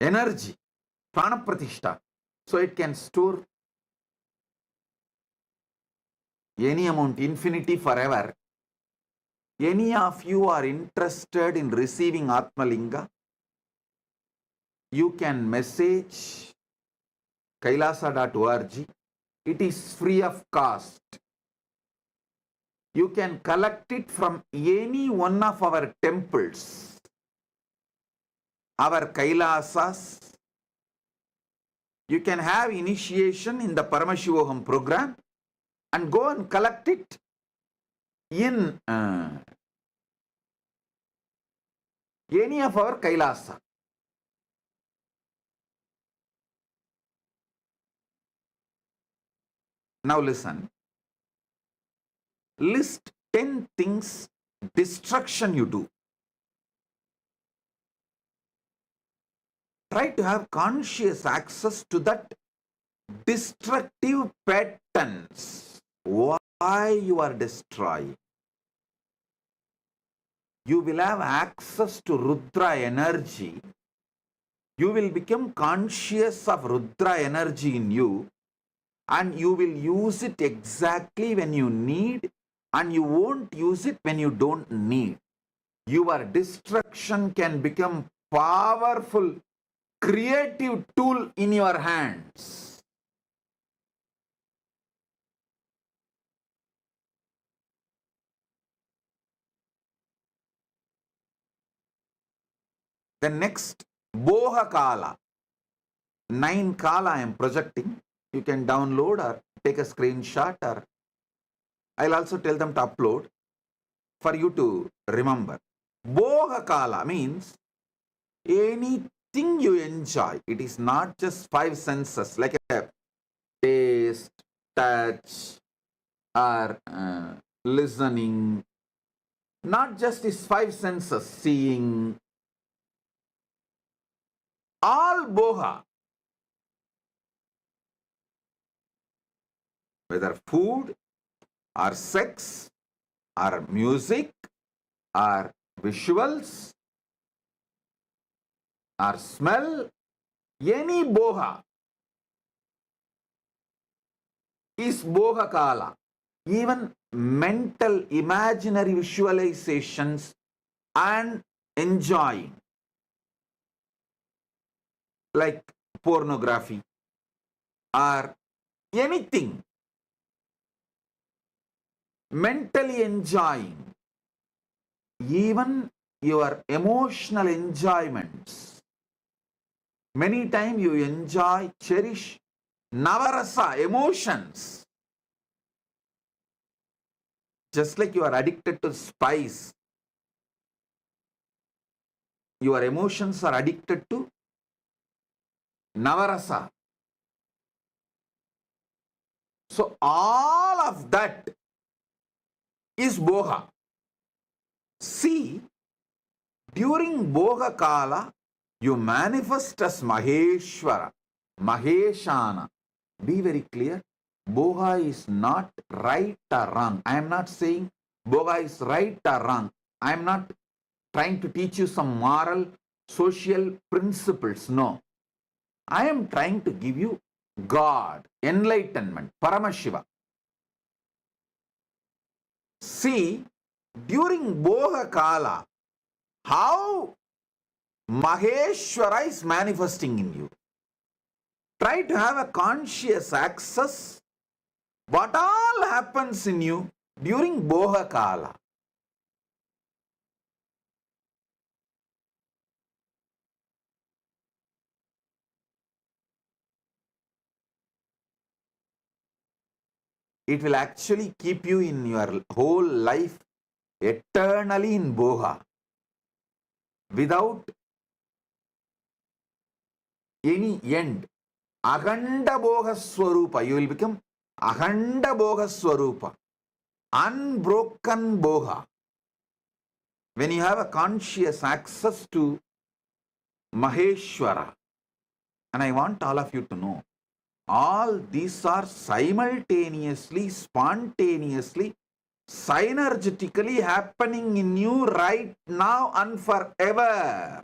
energy, prana pratishta. So it can store any amount, infinity, forever. Any of you are interested in receiving Atmalinga, you can message kailasa.org. It is free of cost. You can collect it from any one of our temples, our Kailasas. You can have initiation in the Paramashivoham program and go and collect it in any of our Kailasa. Now listen. List 10 things destruction you do. Try to have conscious access to that destructive patterns. Why you are destroying? You will have access to Rudra energy. You will become conscious of Rudra energy in you, and you will use it exactly when you need, and you won't use it when you don't need. Your destruction can become powerful, creative tool in your hands. The next, Boha Kala. 9 Kala I am projecting. You can download or take a screenshot, or I'll also tell them to upload for you to remember. Boha Kala means anything you enjoy. It is not just 5 senses like a taste, touch, or listening. Not just these 5 senses, seeing. All boha. Whether food or sex or music or visuals or smell, any boha is boha kala. Even mental imaginary visualizations and enjoying, like pornography or anything, mentally enjoying, even your emotional enjoyments. Many times you enjoy, cherish navarasa, emotions. Just like you are addicted to spice, your emotions are addicted to navarasa. So all of that is boha. See, during boha kala, you manifest as Maheshwara, Maheshana. Be very clear. Boha is not right or wrong. I am not saying boha is right or wrong. I am not trying to teach you some moral, social principles. No. I am trying to give you God, enlightenment, Paramashiva. See, during boha kala, how Maheshwara is manifesting in you. Try to have a conscious access what all happens in you during boha kala. It will actually keep you in your whole life eternally in boha without any end. Akhanda boha swarupa. You will become Akhanda boha swarupa. Unbroken boha. When you have a conscious access to Maheshwara, and I want all of you to know, all these are simultaneously, spontaneously, synergetically happening in you right now and forever.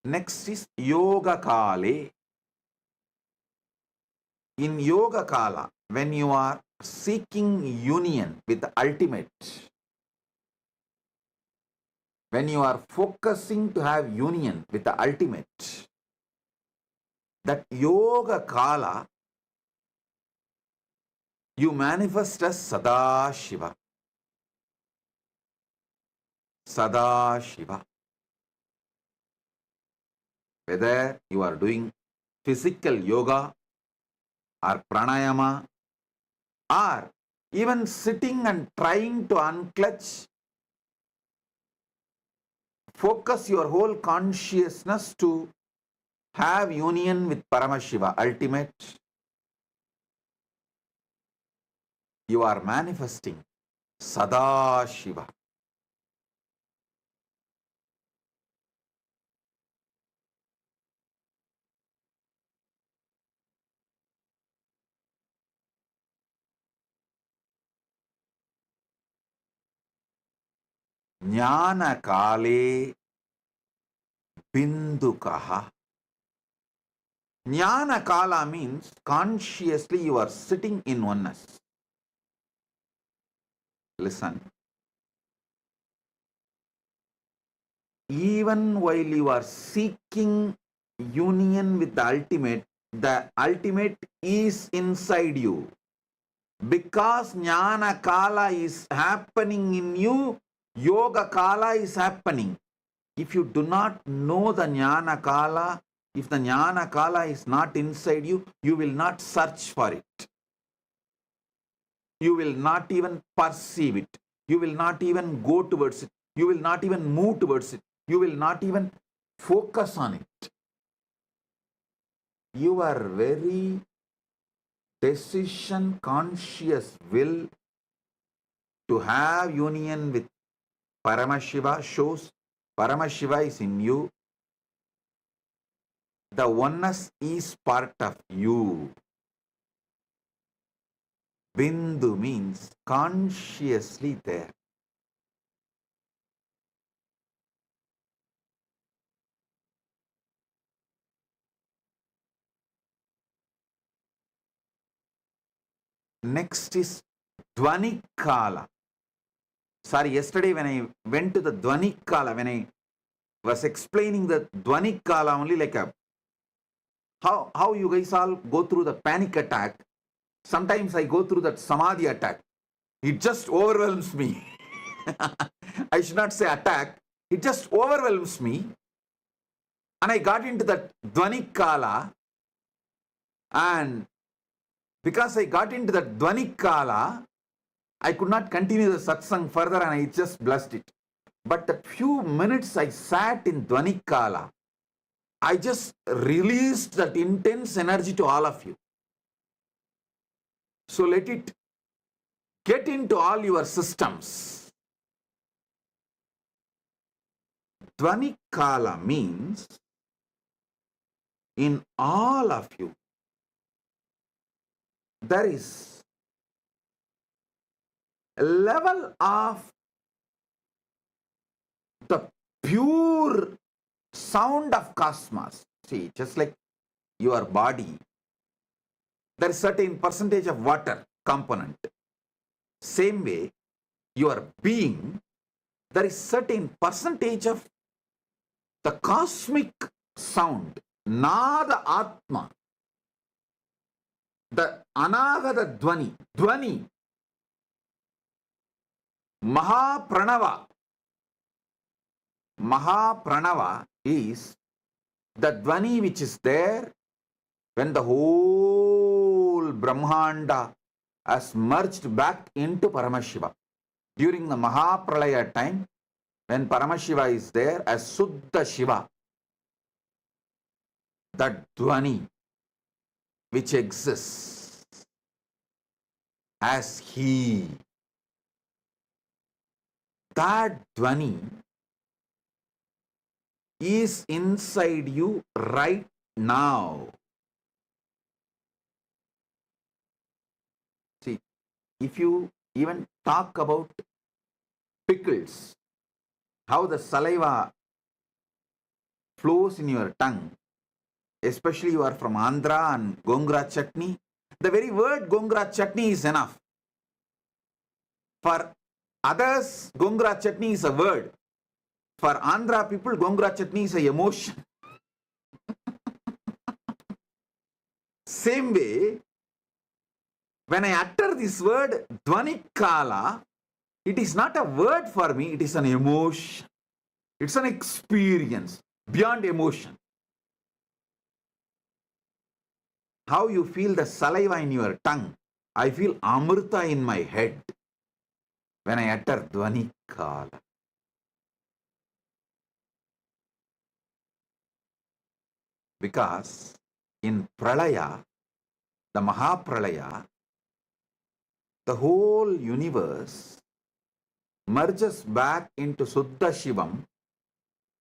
Next is Yoga Kale. In Yoga Kala, when you are seeking union with the ultimate, when you are focusing to have union with the ultimate, that Yoga Kala, you manifest as Sadashiva. Sadashiva. Whether you are doing physical yoga or pranayama, or even sitting and trying to unclutch, focus your whole consciousness to have union with Paramashiva, ultimate, you are manifesting Sadashiva. Jnana Kale Bindukaha. Jnana Kala means consciously you are sitting in oneness. Listen. Even while you are seeking union with the ultimate is inside you. Because Jnana Kala is happening in you, Yoga Kala is happening. If you do not know the Jnana Kala, if the Jnana Kala is not inside you, you will not search for it. You will not even perceive it. You will not even go towards it. You will not even move towards it. You will not even focus on it. Your very decision conscious will to have union with Paramashiva shows Paramashiva is in you. The oneness is part of you. Bindu means consciously there. Next is Dvani Kala. Sorry, yesterday when I went to the Dvani Kala, when I was explaining the Dvani Kala only like how you guys all go through the panic attack. Sometimes I go through that Samadhi attack. It just overwhelms me. I should not say attack. It just overwhelms me. And I got into that Dvani Kala. And because I got into that Dvani Kala, I could not continue the satsang further and I just blessed it. But the few minutes I sat in Dvani Kala, I just released that intense energy to all of you. So let it get into all your systems. Dvani Kala means in all of you, there is a level of the pure sound of cosmos. See, just like your body, there is certain percentage of water component. Same way, your being, there is certain percentage of the cosmic sound, Nada Atma, the Anagata Dvani, Dvani, Mahapranava. Mahapranava is the Dvani which is there when the whole Brahmanda has merged back into Paramashiva. During the Mahapralaya time, when Paramashiva is there as Suddha Shiva, that Dvani which exists as He, that Dvani is inside you right now. See, if you even talk about pickles, how the saliva flows in your tongue, especially you are from Andhra and Gongura chutney, the very word Gongura chutney is enough. For others, Gongura chutney is a word. For Andhra people, Gongura chutney is an emotion. Same way, when I utter this word Dhvanikala, it is not a word for me, it is an emotion. It's an experience beyond emotion. How you feel the saliva in your tongue. I feel Amrita in my head when I utter Dhvanikala. Because in Pralaya, the Mahapralaya, the whole universe merges back into Suddha Shivam.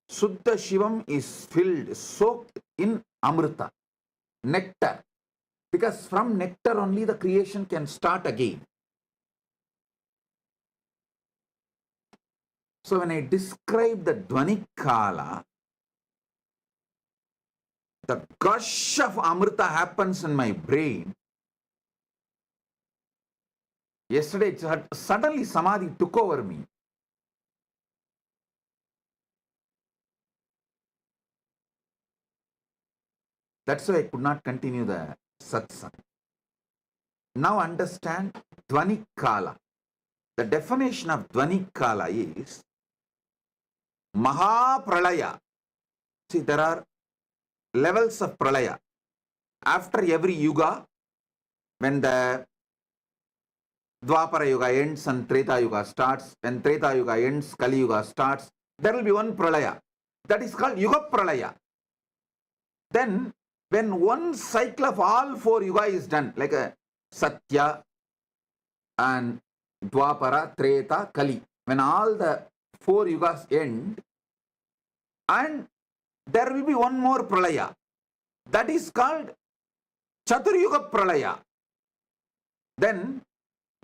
Suddha Shivam is filled, soaked in Amrita, nectar. Because from nectar only the creation can start again. So when I describe the Dhvanikala, the gush of Amrita happens in my brain. Yesterday, suddenly Samadhi took over me. That's why I could not continue the satsang. Now understand Dhvanikala. The definition of Dhvanikala is Mahapralaya. See, there are levels of Pralaya. After every yuga, when the Dwapara Yuga ends and Treta Yuga starts, when Treta Yuga ends, Kali Yuga starts, there will be one Pralaya. That is called Yuga Pralaya. Then, when one cycle of all four Yuga is done, like a Satya and Dwapara, Treta, Kali, when all the four Yugas end, and there will be one more Pralaya. That is called Chaturyuga Pralaya. Then,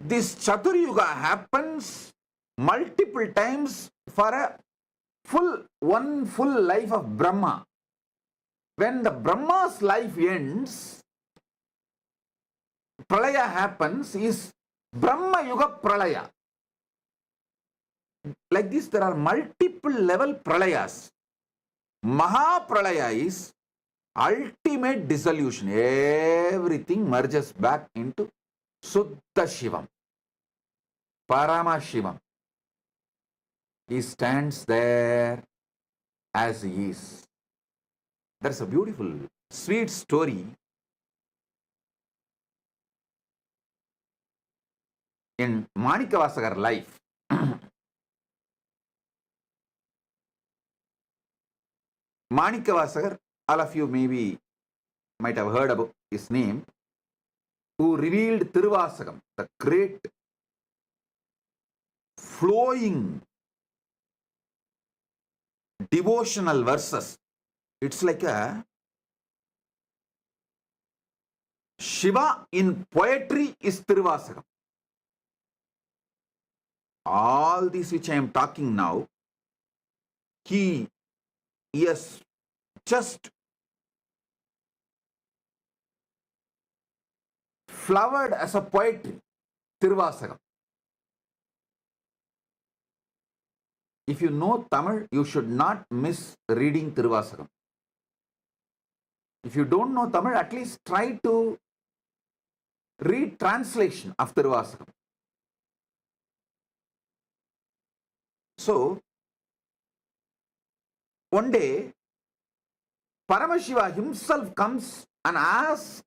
this Chaturyuga happens multiple times for one full life of Brahma. When the Brahma's life ends, Pralaya happens, is Brahma Yuga Pralaya. Like this, there are multiple level Pralayas. Mahapralaya is ultimate dissolution. Everything merges back into Suddha Shivam, Paramashivam. He stands there as he is. There's a beautiful, sweet story in Manikavasagar's life. Manikavasagar, all of you maybe might have heard about his name, who revealed Tiruvasagam, the great flowing devotional verses. It's like a Shiva in poetry is Tiruvasagam. All these which I am talking now, he has just flowered as a poetry, Tiruvasagam. If you know Tamil, you should not miss reading Tiruvasagam. If you don't know Tamil, at least try to read translation of Tiruvasagam. So, one day, Paramashiva himself comes and asks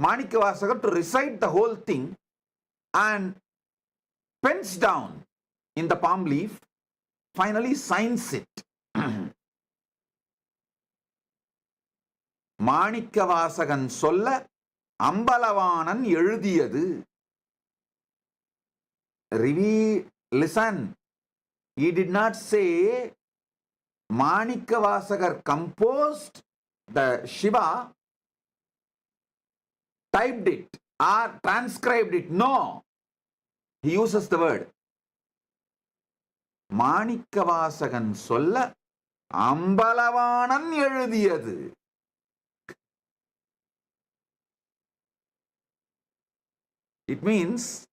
Manikavasagar to recite the whole thing and pens down in the palm leaf, finally signs it. Manikavasagan solla Ambalavanan எழுதியது. Listen, he did not say Manikavasagar composed the Shiva, typed it or transcribed it. No, he uses the word Manikavasagan solla Ambalavanan எழுதியது. It means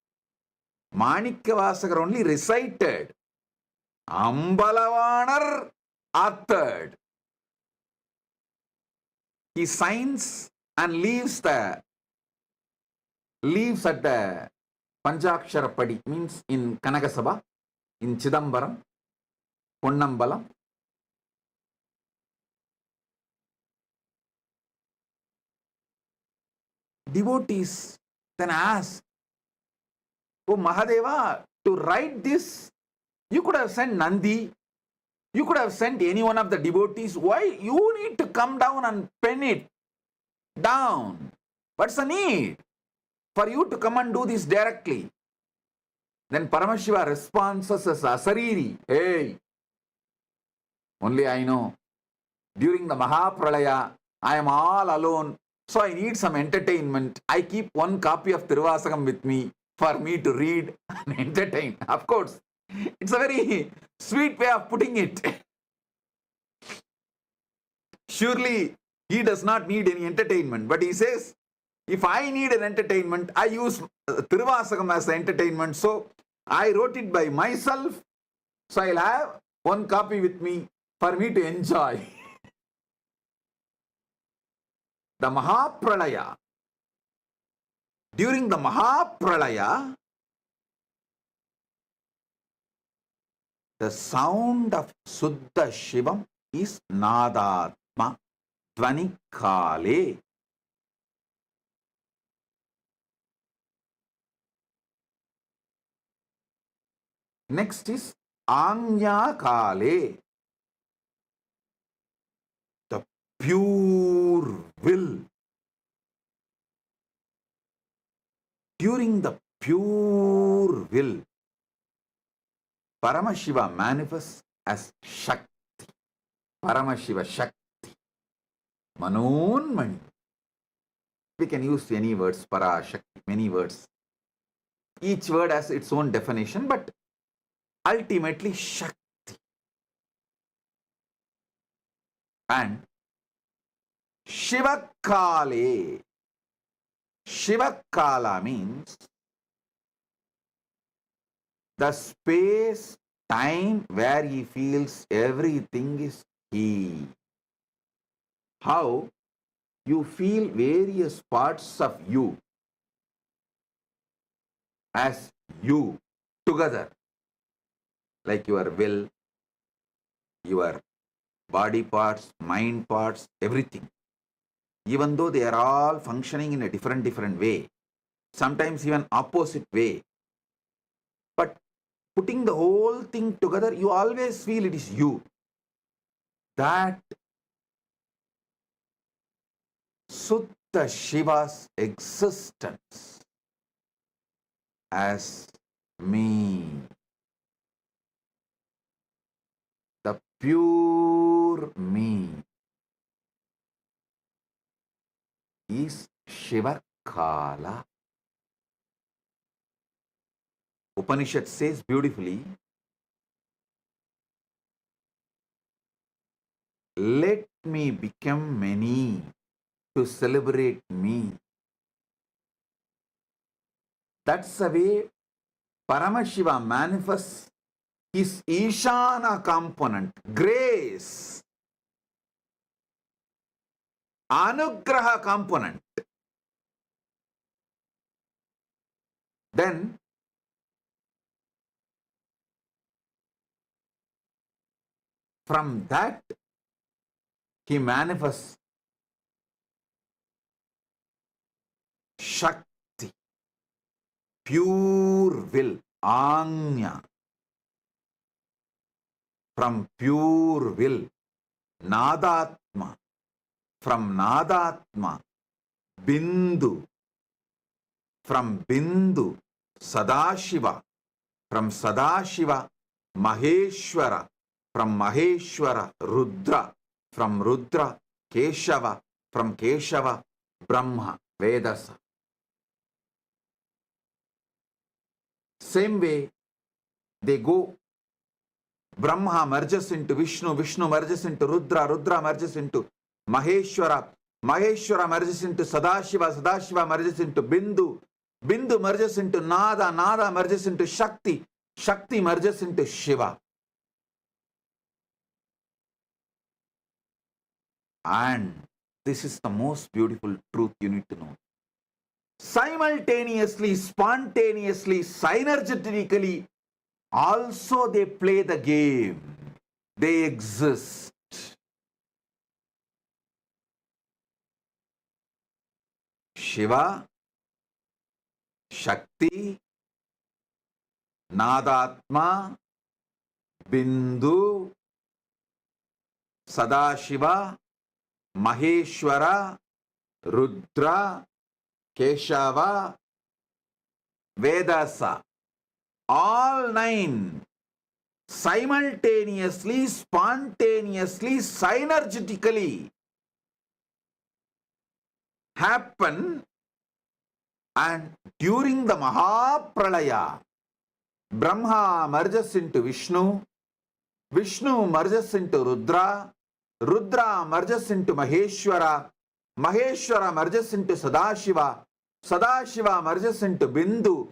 Manikavasagar only recited. Ambalavanar authored. He signs and leaves at the Panchakshara Padi, means in Kanagasabha, in Chidambaram, Ponnambalam. Devotees then ask, "Oh Mahadeva, to write this, you could have sent Nandi, you could have sent any one of the devotees. Why you need to come down and pen it down? What's the need for you to come and do this directly?" Then Paramashiva responds as Asariri, "Hey, only I know. During the Mahapralaya, I am all alone, so I need some entertainment. I keep one copy of Tiruvasagam with me for me to read and entertain." Of course, it's a very sweet way of putting it. Surely, he does not need any entertainment, but he says, if I need an entertainment, I use Tiruvasagam as the entertainment, so I wrote it by myself, so I'll have one copy with me for me to enjoy. The Mahapralaya. During the Mahapralaya, the sound of Suddha Shivam is Nadatma Dvanikale. Next is Anya Kale, the pure will. During the pure will, Paramashiva manifests as Shakti. Paramashiva Shakti. Manonmani. We can use any words, Para, Shakti, many words. Each word has its own definition, but ultimately Shakti. And Shivakale. Shivakala means the space, time where he feels everything is he. How you feel various parts of you as you together, like your will, your body parts, mind parts, everything. Even though they are all functioning in a different way, sometimes even opposite way, but putting the whole thing together, you always feel it is you. That Suddha Shiva's existence as me, the pure me, is Shivakala. Upanishad says beautifully, let me become many to celebrate me. That's the way Paramashiva manifests his Ishana component, grace, Anugraha component. Then from that he manifests Shakti, pure will, Anya. From pure will, Nadatma. From Nadatma, Bindu. From Bindu, Sadashiva. From Sadashiva, Maheshwara. From Maheshwara, Rudra. From Rudra, Keshava. From Keshava, Brahma, Vedasa. Same way, they go Brahma merges into Vishnu, Vishnu merges into Rudra, Rudra merges into Maheshwara, Maheshwara merges into Sadashiva, Sadashiva merges into Bindu, Bindu merges into Nada, Nada merges into Shakti, Shakti merges into Shiva. And this is the most beautiful truth you need to know. Simultaneously, spontaneously, synergetically, also they play the game. They exist. Shiva, Shakti, Nadatma, Bindu, Sadashiva, Maheshwara, Rudra, Keshava, Vedasa, all 9 simultaneously, spontaneously, synergetically happen, and during the Mahapralaya, Brahma merges into Vishnu, Vishnu merges into Rudra, Rudra merges into Maheshwara, Maheshwara merges into Sadashiva, Sadashiva merges into Bindu,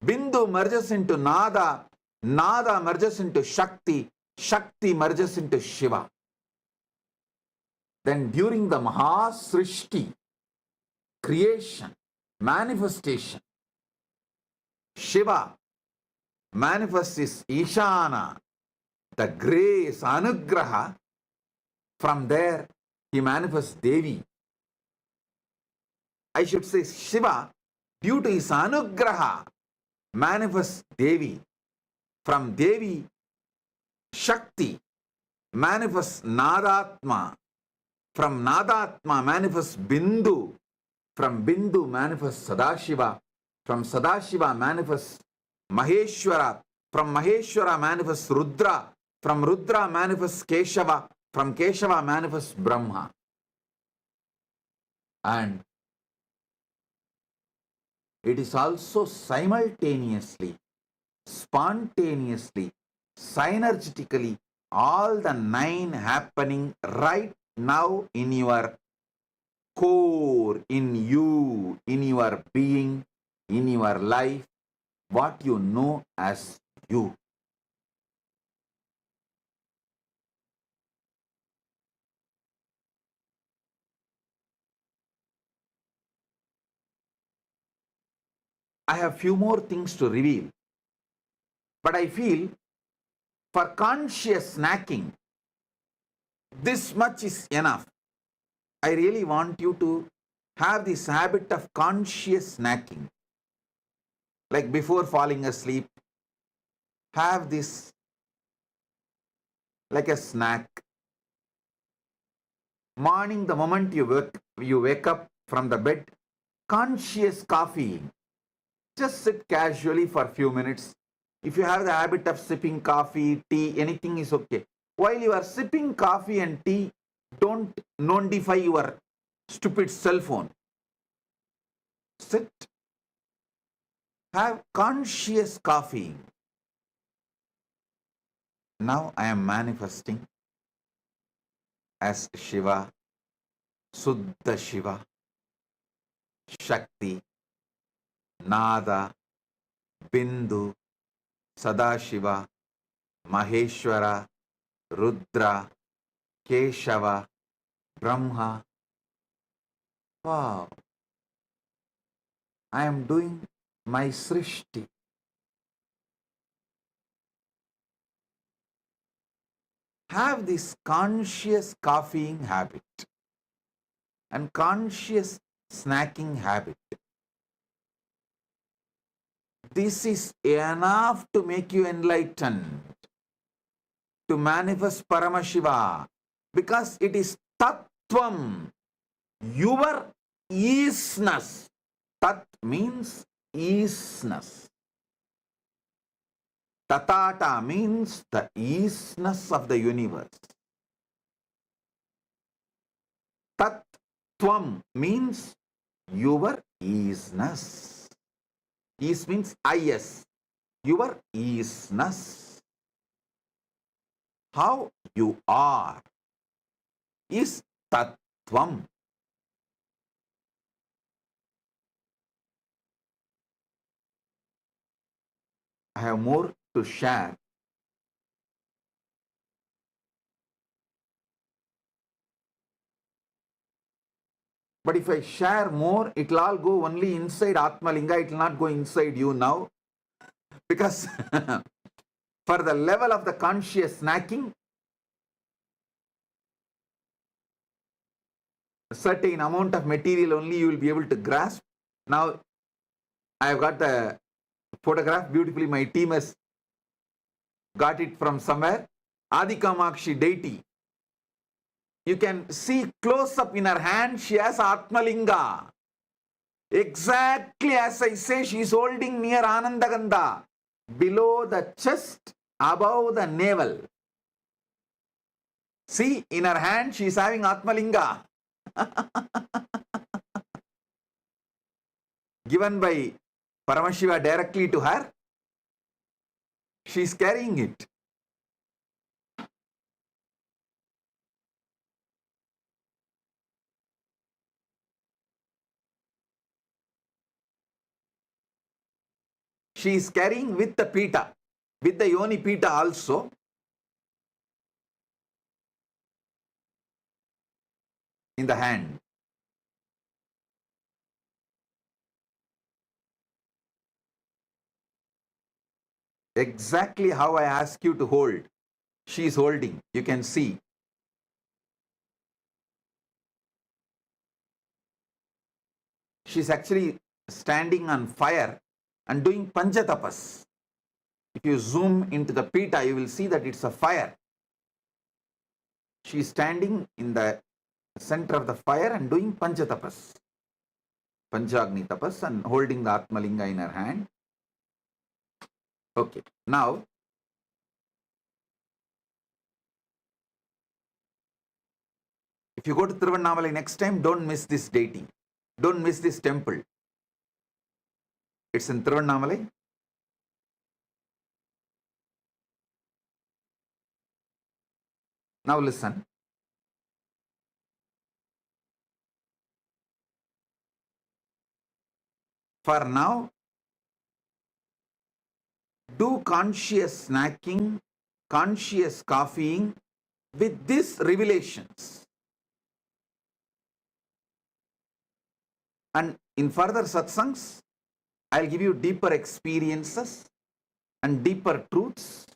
Bindu merges into Nada, Nada merges into Shakti, Shakti merges into Shiva. Then during the Mahasrishti, creation, manifestation, Shiva manifests his Ishana, the grace, Anugraha. From there, he manifests Devi. I should say Shiva, due to his Anugraha, manifests Devi. From Devi, Shakti manifests Nadatma. From Nadatma manifests Bindu. From Bindu manifests Sadashiva. From Sadashiva manifests Maheshwara. From Maheshwara manifests Rudra. From Rudra manifests Keshava. From Keshava manifests Brahma. And it is also simultaneously, spontaneously, synergetically, all the 9 happening right now in your core, in you, in your being, in your life, what you know as you. I have few more things to reveal, but I feel for conscious snacking, this much is enough. I really want you to have this habit of conscious snacking. Like before falling asleep, have this like a snack. Morning, the moment you wake up from the bed, conscious coffee. Just sit casually for a few minutes. If you have the habit of sipping coffee, tea, anything is okay. While you are sipping coffee and tea, don't notify your stupid cell phone. Sit. Have conscious coffee. Now I am manifesting as Shiva, Suddha Shiva, Shakti, Nada, Bindu, Sadashiva, Maheshwara, Rudra, Keshava, Brahma. Wow. I am doing my Srishti. Have this conscious coffeeing habit and conscious snacking habit. This is enough to make you enlightened, to manifest Paramashiva, because it is Tattvam, your easiness. Tat means easiness. Tatata means the easiness of the universe. Tattvam means your easiness. Ease means is, your easiness. how you are is tattvam. I have more to share. But if I share more, it will all go only inside Atmalinga. It will not go inside you now. Because for the level of the conscious snacking, a certain amount of material only you will be able to grasp. Now, I have got the photograph beautifully. My team has got it from somewhere. Adi Kamakshi deity. You can see close up in her hand, she has Atmalinga. Exactly as I say, she is holding near Anandagandha. Below the chest, above the navel. See, in her hand, she is having Atmalinga. Given by Paramashiva directly to her. She is carrying it. She is carrying with the pita, with the yoni pita also. In the hand. Exactly how I ask you to hold. She is holding. You can see. She is actually standing on fire and doing panchatapas. If you zoom into the pita, you will see that it's a fire. She is standing in the center of the fire and doing panchatapas. Panchagni tapas and holding the Atmalinga in her hand. Okay. Now, if you go to Tiruvannamalai next time, don't miss this deity. Don't miss this temple. It's in Tiruvannamalai. Now listen. For now, do conscious snacking, conscious coffeeing with these revelations. And in further satsangs, I'll give you deeper experiences and deeper truths.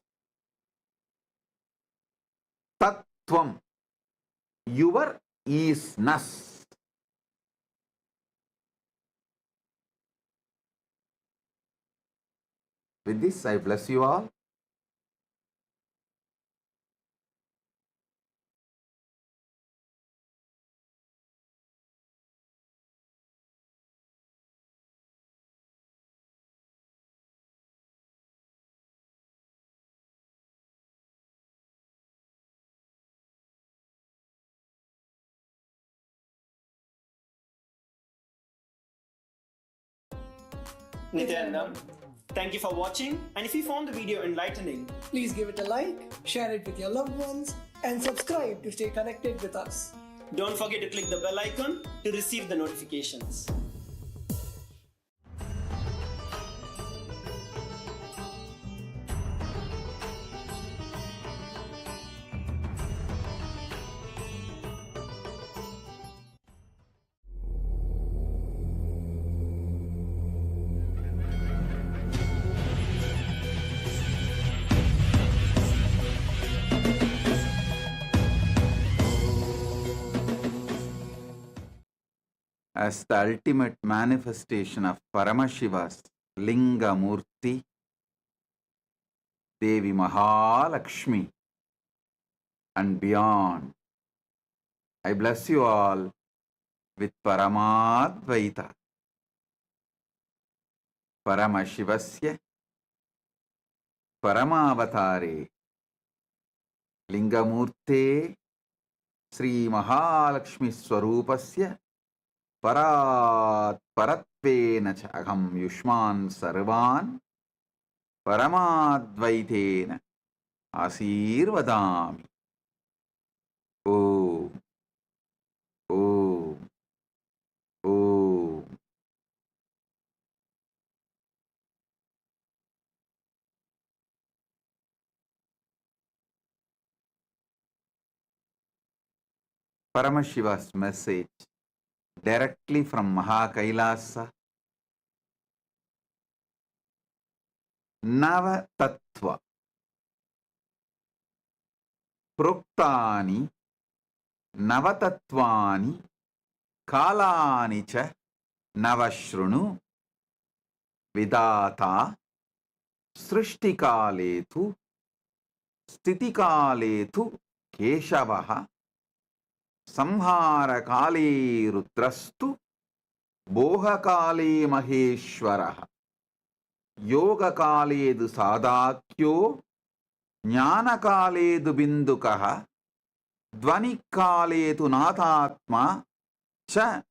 Tattvam, your isness. With this, I bless you all. Nithyananda, thank you for watching, and if you found the video enlightening, please give it a like, share it with your loved ones, and subscribe to stay connected with us. Don't forget to click the bell icon to receive the notifications. As the ultimate manifestation of Paramashiva's Linga Murti, Devi Mahalakshmi, and beyond, I bless you all with Paramadvaita. Paramashivasya Paramavatare Lingamurte Sri Mahalakshmi Swarupasya Parat Paratvena cha Aham Yushman Sarvan Paramadvaitena Asirvadami. Om. Om. Om. Paramashiva's message directly from KAILASA. Nava Tattva Proktani Navatatvani Kalani cha Navashrunu Vidata Srishtikaletu Stitikaletu Keshavaha Samharakale Rudrastu Bohakale Maheshwaraha Yogakaledu Sadakyo Jnanakaledu Bindukaha Dvanikaledu Nathatma Cha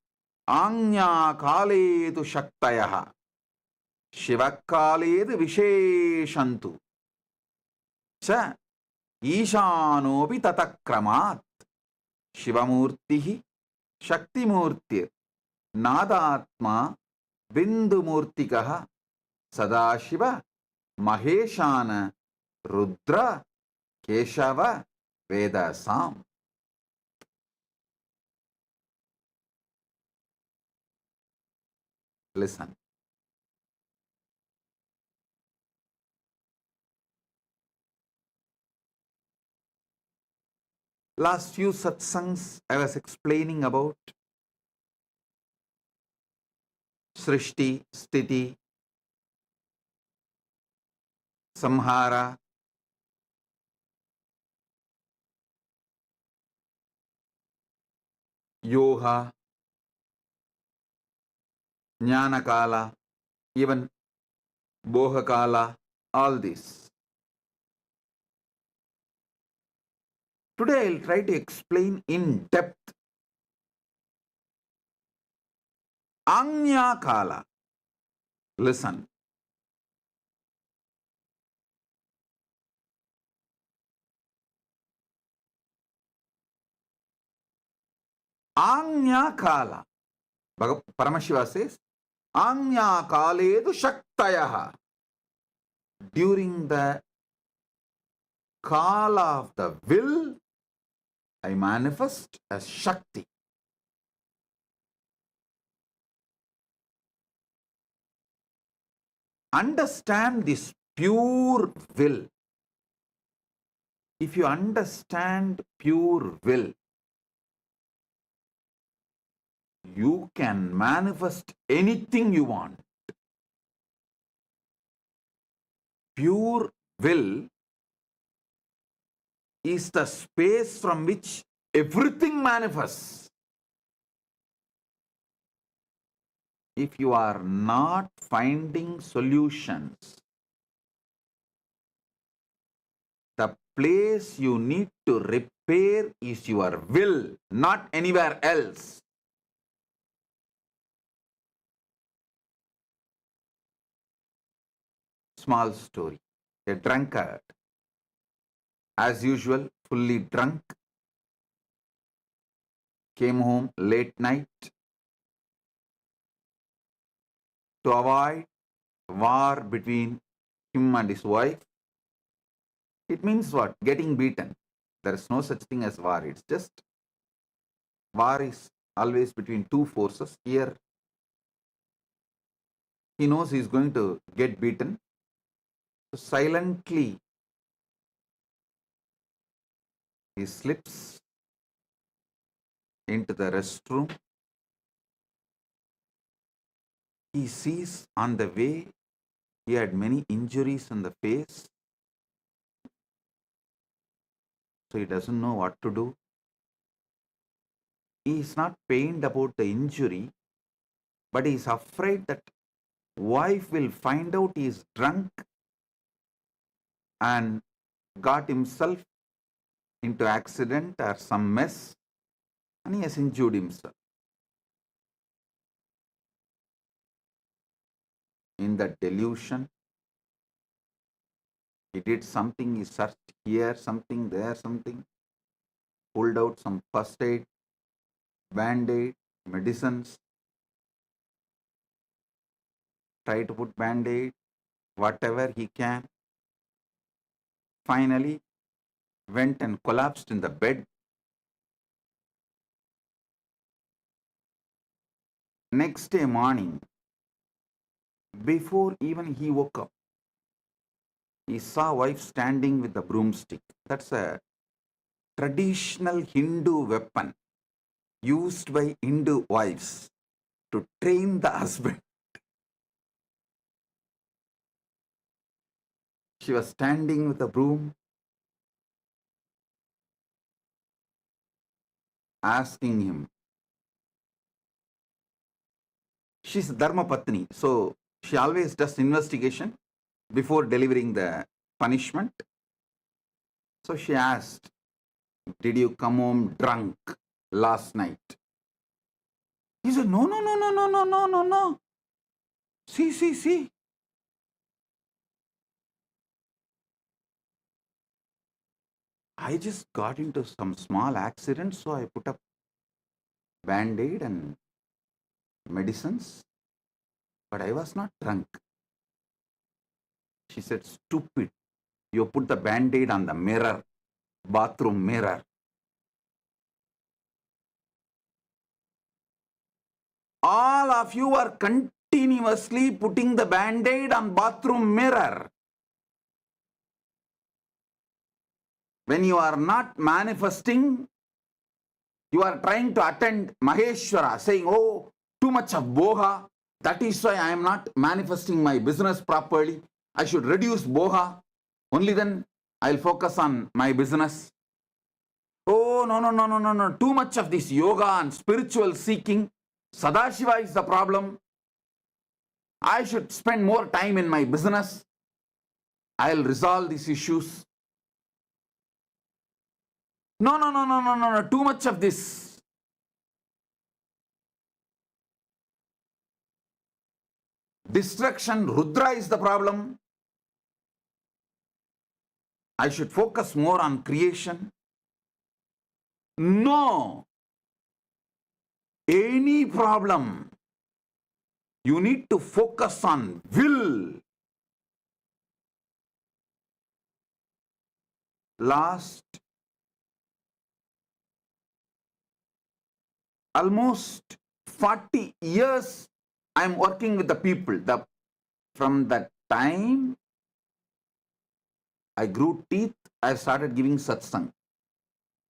Anya-kaledu Shaktayaha Shivakaledu Visheshantu Cha Ishanopi Tatakramat Shivamurtihi Shaktimurtir Nadatma Bindumurtikaha Sadashiva Maheshana Rudra Keshava Vedasam. Listen. Last few satsangs I was explaining about Srishti, Sthiti, Samhara, Yoha, Jnanakala, even Bohakala, all this. Today I'll try to explain in depth Anya Kala. Listen. Anya Kala. Paramashiva says, Anya Kaledu Shaktayaha. During the Kala of the will, I manifest as Shakti. Understand this pure will. If you understand pure will, you can manifest anything you want. Pure will is the space from which everything manifests. If you are not finding solutions, the place you need to repair is your will, not anywhere else. Small story. A drunkard, as usual, fully drunk, came home late night to avoid war between him and his wife. It means what? Getting beaten. There is no such thing as war. It's just war is always between two forces. Here, he knows he is going to get beaten. So silently, he slips into the restroom. He sees on the way he had many injuries on the face. So he doesn't know what to do. He is not pained about the injury, but he is afraid that wife will find out he is drunk and got himself into accident or some mess, and he has injured himself. In that delusion, He did something, he searched here, something, there, something, pulled out some first aid, band-aid, medicines, tried to put band-aid, whatever he can. Finally, went and collapsed in the bed. Next day morning, before even he woke up, he saw wife standing with the broomstick. That's a traditional Hindu weapon used by Hindu wives to train the husband. She was standing with a broom, asking him. She's Dharma Patni, so she always does investigation before delivering the punishment. So she asked, "Did you come home drunk last night?" He said, "No, no, no, no, no, no, no, no, no. See. I just got into some small accident, so I put up band-aid and medicines, but I was not drunk." She said, "Stupid. You put the band-aid on the mirror, bathroom mirror." All of you are continuously putting the band-aid on bathroom mirror. When you are not manifesting, you are trying to attend Maheshwara, saying, "Oh, too much of boha. That is why I am not manifesting my business properly. I should reduce boha. Only then I'll focus on my business." Oh, no. Too much of this yoga and spiritual seeking. Sadashiva is the problem. I should spend more time in my business. I'll resolve these issues. No. Too much of this. Distraction, Rudra is the problem. I should focus more on creation. No. Any problem, you need to focus on will. Last almost 40 years, I am working with the people. From the time I grew teeth, I started giving satsang.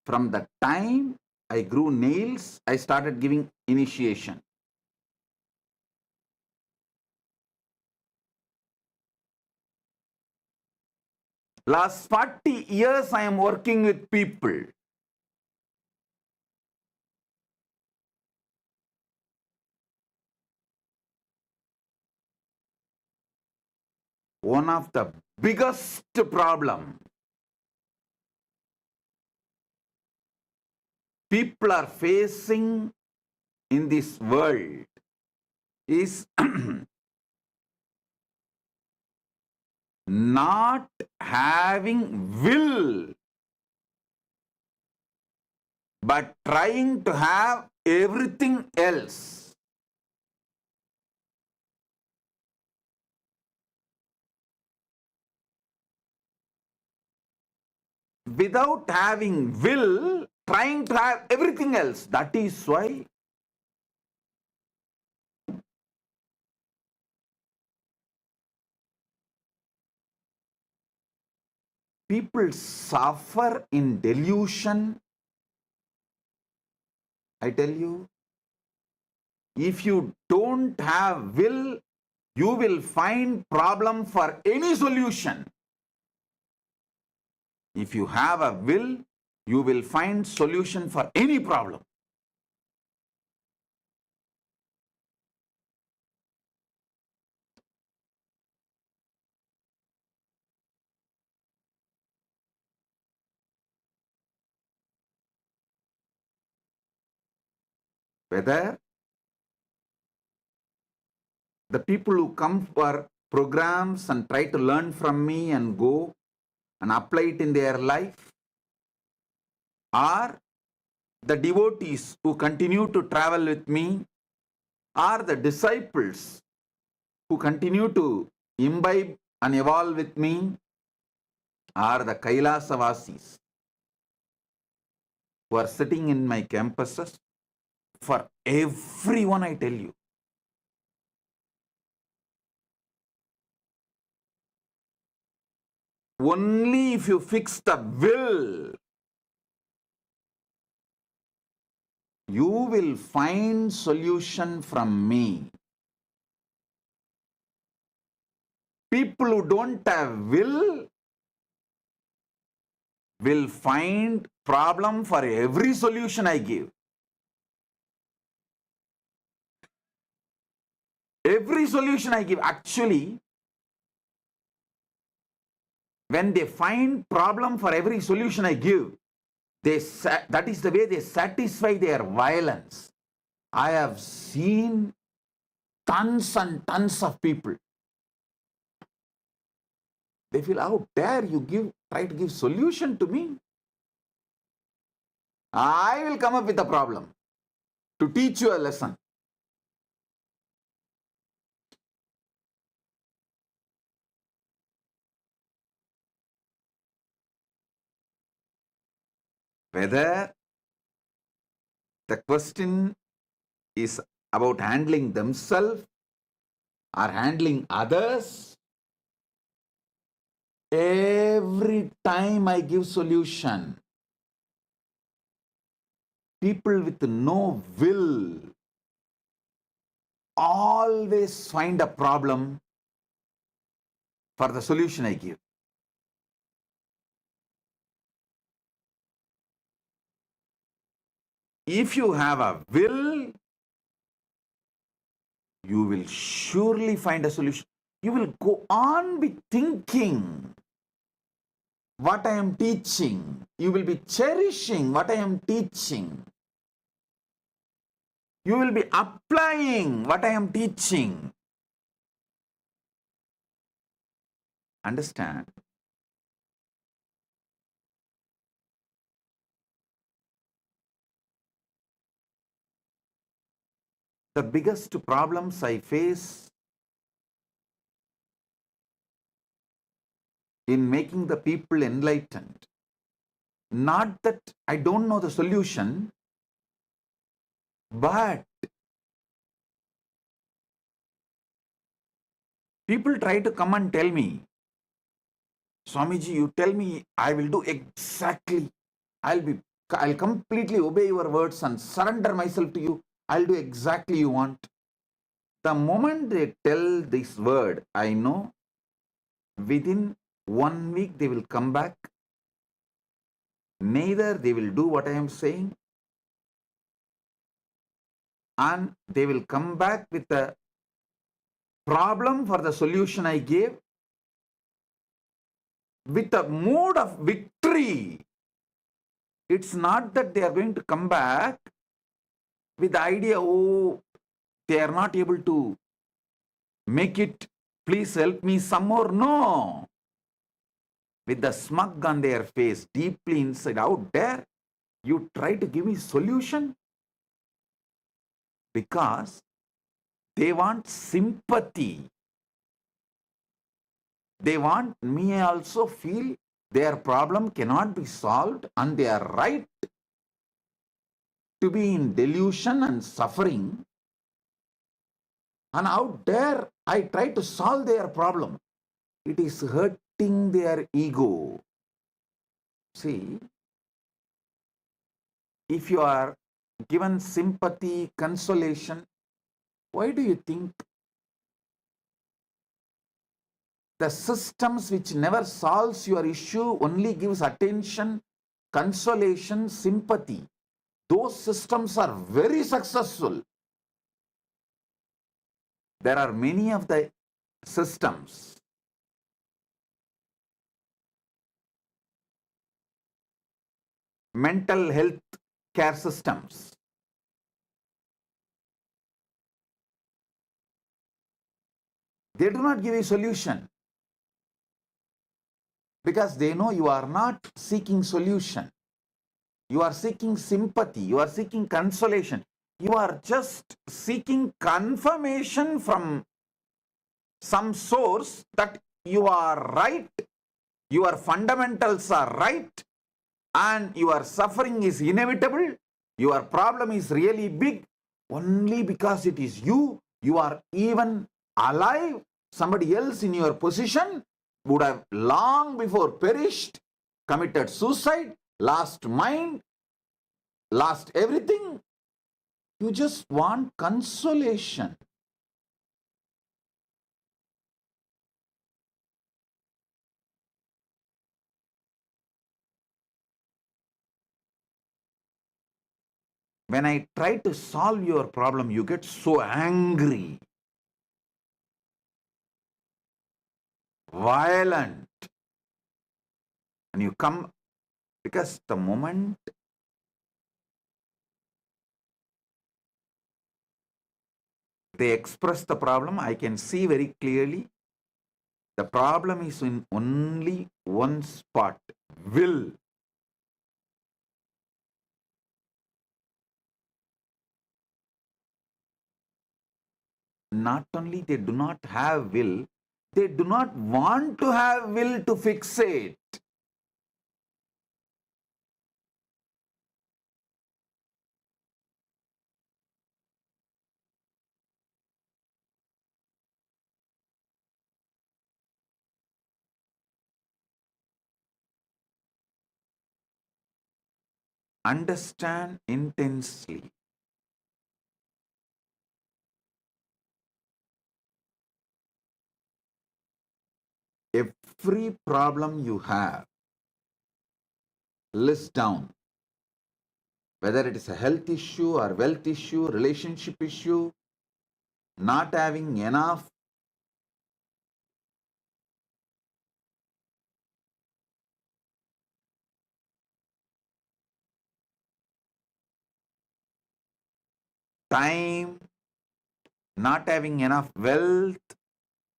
From the time I grew nails, I started giving initiation. Last 40 years, I am working with people. One of the biggest problem people are facing in this world is not having will, but trying to have everything else. Without having will, trying to have everything else. That is why people suffer in delusion. I tell you, if you don't have will, you will find problem for any solution. If you have a will, you will find solution for any problem. Whether the people who come for programs and try to learn from me and go, and apply it in their life, or the devotees who continue to travel with me, or the disciples who continue to imbibe and evolve with me, or the Kailasa Vasis who are sitting in my campuses. For everyone, I tell you, only if you fix the will, you will find solution from me. People who don't have will find problem for every solution I give. Every solution I give, actually, when they find problem for every solution I give, that is the way they satisfy their violence. I have seen tons and tons of people. They feel, how dare you try to give solution to me? I will come up with a problem to teach you a lesson. Whether the question is about handling themselves or handling others, every time I give solution, people with no will always find a problem for the solution I give. If you have a will, you will surely find a solution. You will go on be thinking what I am teaching. You will be cherishing what I am teaching. You will be applying what I am teaching. Understand? The biggest problems I face in making the people enlightened, not that I don't know the solution, but people try to come and tell me, Swamiji, you tell me, I will do exactly. I'll completely obey your words and surrender myself to you. I'll do exactly you want. The moment they tell this word, I know within 1 week they will come back. Neither they will do what I am saying, and they will come back with a problem for the solution I gave with a mood of victory. It's not that they are going to come back with the idea, oh, they are not able to make it, please help me some more. No. With the smug on their face, deeply inside, how dare you try to give me solution? Because they want sympathy. They want me also feel their problem cannot be solved and they are right to be in delusion and suffering. And how dare I try to solve their problem? It is hurting their ego. See, if you are given sympathy, consolation, why do you think the systems which never solves your issue only gives attention, consolation, sympathy? Those systems are very successful. There are many of the systems mental health care systems. They do not give a solution. Because they know you are not seeking solution. You are seeking sympathy. You are seeking consolation. You are just seeking confirmation from some source that you are right, your fundamentals are right, and your suffering is inevitable, your problem is really big, only because it is you, you are even alive. Somebody else in your position would have long before perished, committed suicide, lost mind, lost everything. You just want consolation. When I try to solve your problem, you get so angry, violent, and you come because the moment they express the problem, I can see very clearly the problem is in only one spot, will. Not only they do not have will, they do not want to have will to fix it. Understand intensely. Every problem you have, list down. Whether it is a health issue or wealth issue, relationship issue, not having enough time, not having enough wealth,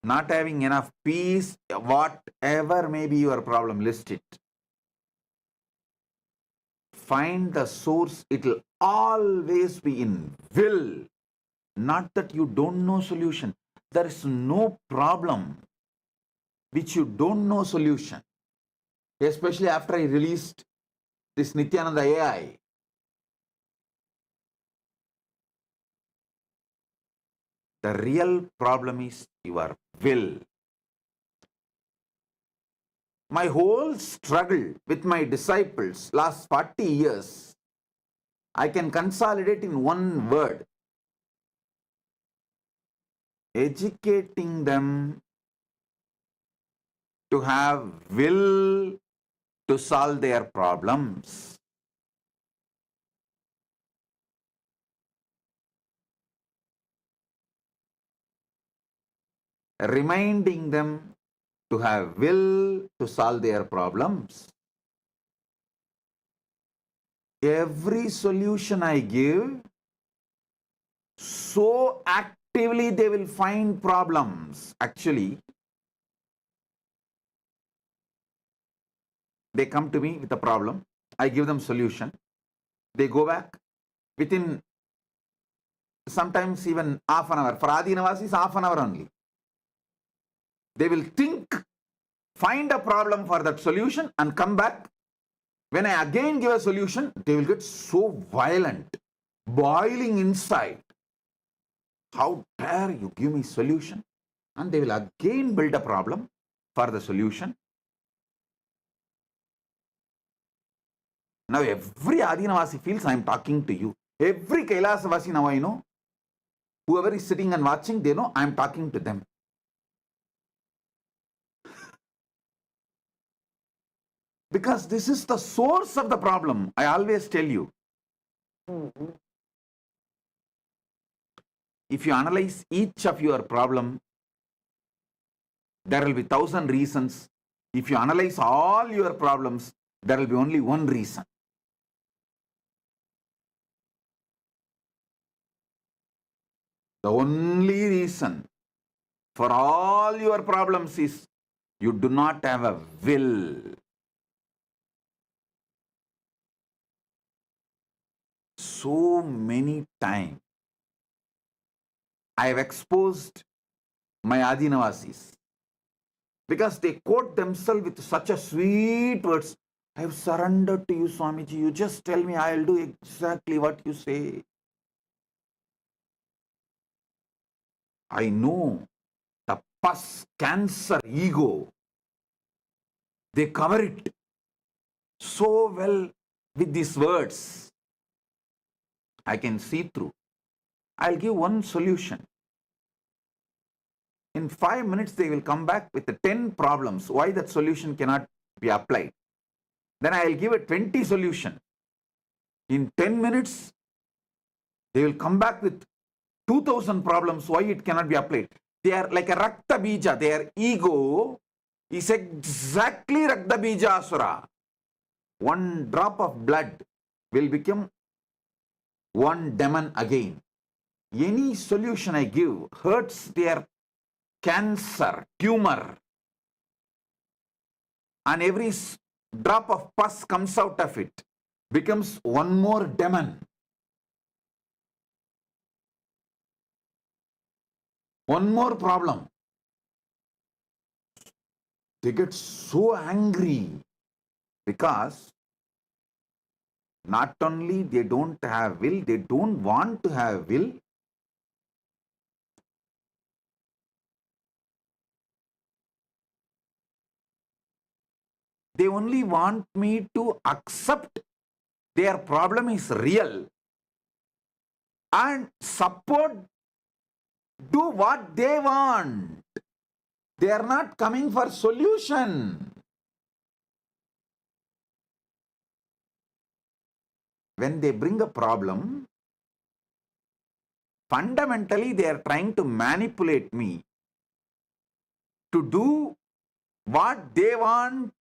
not having enough peace, whatever may be your problem, list it. Find the source. It will always be in will. Not that you don't know solution. There is no problem which you don't know solution. Especially after I released this Nithyananda AI. The real problem is your will. My whole struggle with my disciples last 40 years, I can consolidate in one word: educating them to have will to solve their problems. Reminding them to have will to solve their problems. Every solution I give, so actively they will find problems. Actually, they come to me with a problem, I give them solution, they go back within sometimes even half an hour. For Adinavas is half an hour only. They will think, find a problem for that solution and come back. When I again give a solution, they will get so violent, boiling inside. How dare you give me solution? And they will again build a problem for the solution. Now every Adinavasi feels I am talking to you. Every Kailasavasi now I know. Whoever is sitting and watching, they know I am talking to them. Because this is the source of the problem. I always tell you. If you analyze each of your problem, there will be 1,000 reasons. If you analyze all your problems, there will be only one reason. The only reason for all your problems is You do not have a will. So many times I have exposed my Adinavasis because they quote themselves with such a sweet words. I have surrendered to you, Swamiji. You just tell me, I will do exactly what you say. I know the pus, cancer, ego, they cover it so well with these words. I can see through. I'll give one solution. In 5 minutes, they will come back with the 10 problems why that solution cannot be applied. Then I'll give a 20 solution. In 10 minutes, they will come back with 2000 problems why it cannot be applied. They are like a Rakta Bija. Their ego is exactly Rakta Bija Asura. One drop of blood will become one demon again. Any solution I give hurts their cancer, tumor, and every drop of pus comes out of it, becomes one more demon. One more problem. They get so angry because not only they don't have will, they don't want to have will. They only want me to accept their problem is real and support, do what they want. They are not coming for solution. When they bring a problem, fundamentally they are trying to manipulate me to do what they want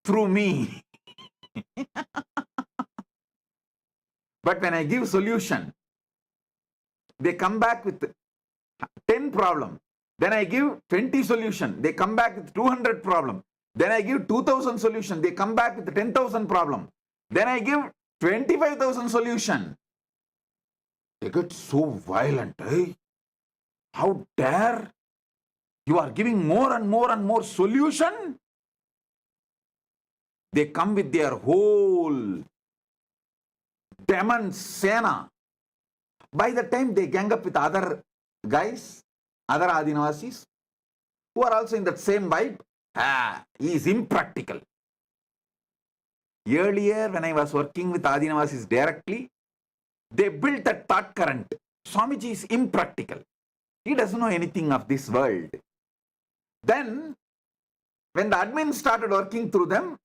through me. But when I give solution, they come back with 10 problems. Then I give 20 solution. They come back with 200 problems. Then I give 2000 solution. They come back with 10,000 problems. Then I give 25,000 solution. They get so violent. Eh? How dare you are giving more and more and more solution? They come with their whole demon sena. By the time they gang up with other guys, other Adinavasis, who are also in that same vibe, he is impractical. Earlier, when I was working with Adinavasis directly, they built that thought current. Swamiji is impractical. He doesn't know anything of this world. Then, when the admin started working through them,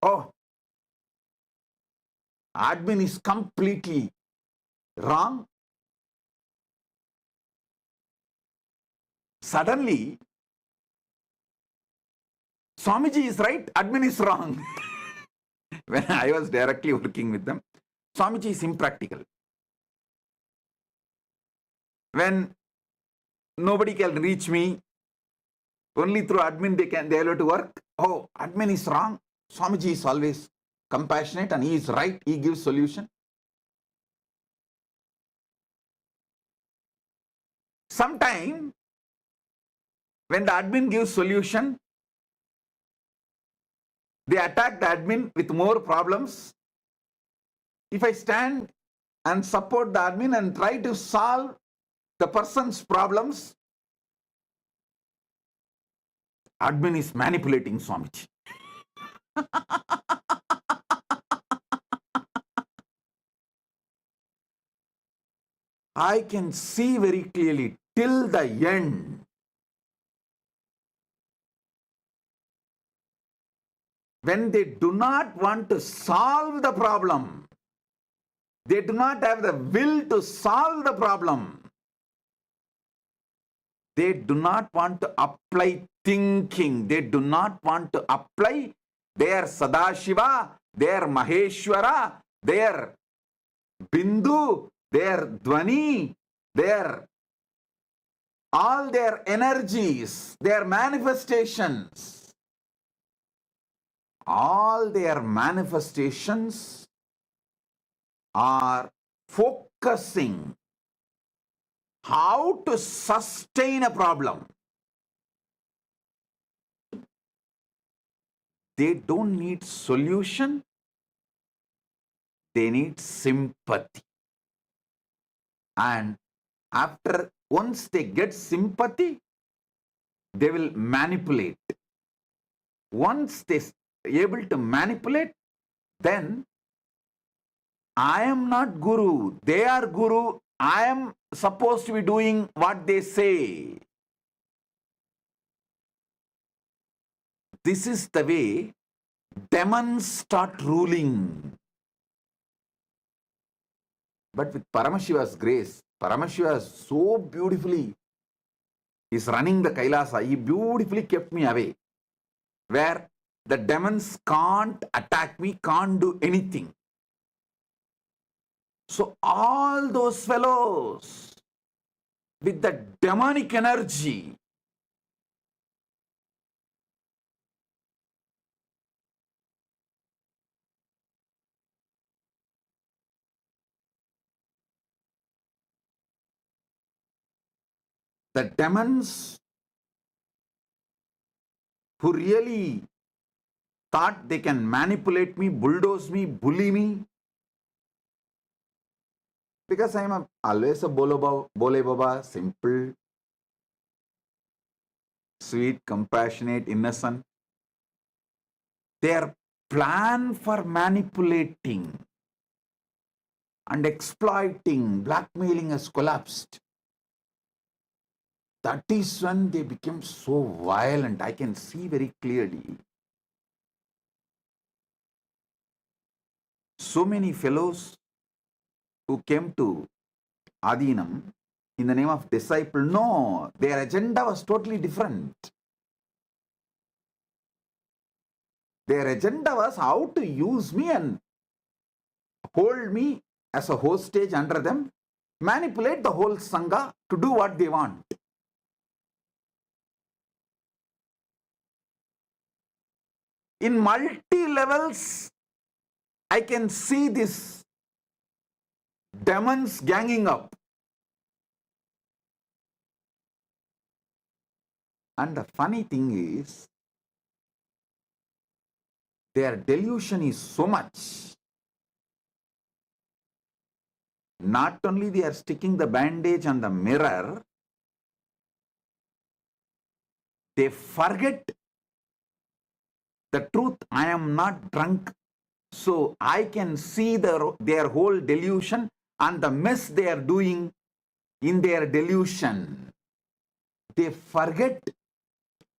oh, admin is completely wrong. Suddenly, Swamiji is right, admin is wrong. When I was directly working with them, Swamiji is impractical. When nobody can reach me, only through admin they are able to work. Oh, admin is wrong. Swamiji is always compassionate and he is right. He gives solution. Sometime when the admin gives solution, they attack the admin with more problems. If I stand and support the admin and try to solve the person's problems, admin is manipulating Swamiji. I can see very clearly till the end. When they do not want to solve the problem, they do not have the will to solve the problem. They do not want to apply thinking. They do not want to apply their Sadashiva, their Maheshwara, their Bindu, their Dwani, their all their energies, their manifestations, all their manifestations are focusing how to sustain a problem. They don't need solution, they need sympathy. And after, once they get sympathy, they will manipulate. Once they are able to manipulate, then I am not Guru, they are Guru, I am supposed to be doing what they say. This is the way demons start ruling. But with Paramashiva's grace, Paramashiva so beautifully is running the Kailasa. He beautifully kept me away, where the demons can't attack me, can't do anything. So all those fellows with the demonic energy, the demons who really thought they can manipulate me, bulldoze me, bully me, because I am always a Bole Baba, simple, sweet, compassionate, innocent. Their plan for manipulating and exploiting, blackmailing has collapsed. That is when they became so violent. I can see very clearly. So many fellows who came to Adinam in the name of disciple, no, their agenda was totally different. Their agenda was how to use me and hold me as a hostage under them, manipulate the whole Sangha to do what they want. In multi-levels, I can see this demons ganging up. And the funny thing is, their delusion is so much. Not only they are sticking the bandage on the mirror, they forget the truth. I am not drunk, so I can see their whole delusion and the mess they are doing in their delusion. They forget